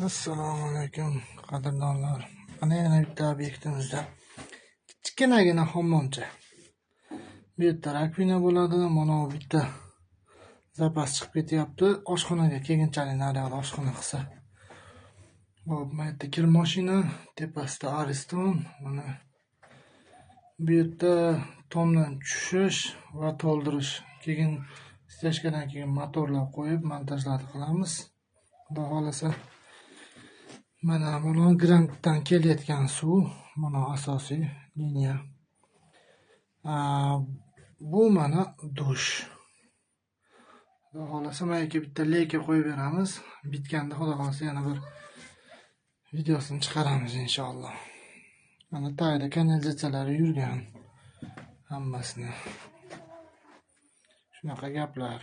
Assalomu alaykum qadrdonlar. Mana yana bitta obyektimizda kichkinagina hammomcha. Bu yerda rakvina bo'ladi. Mana bu bitta zapas chiqib ketyapti. Oshxonaga keyinchalik naryoq oshxona qilsa. Bu yerda kir mashina, tepasida ariston. Mana bu yerda tomdan tushish va to'ldirish. Keyin stechkadan keyin motorlar qo'yib montajlar qilamiz. Xudo xolasa mana buni grantdan kelayotgan suv, mana asosiy liniya. Bu mana dush. Xudo xolasa mana bitta leyka qo'yib beramiz. Bitganda xudo xolasa yana bir videosini chiqaramiz inshaalloh. Mana tayda kanalizatsiyalari yurgan hammasini. Shunaqa gaplar.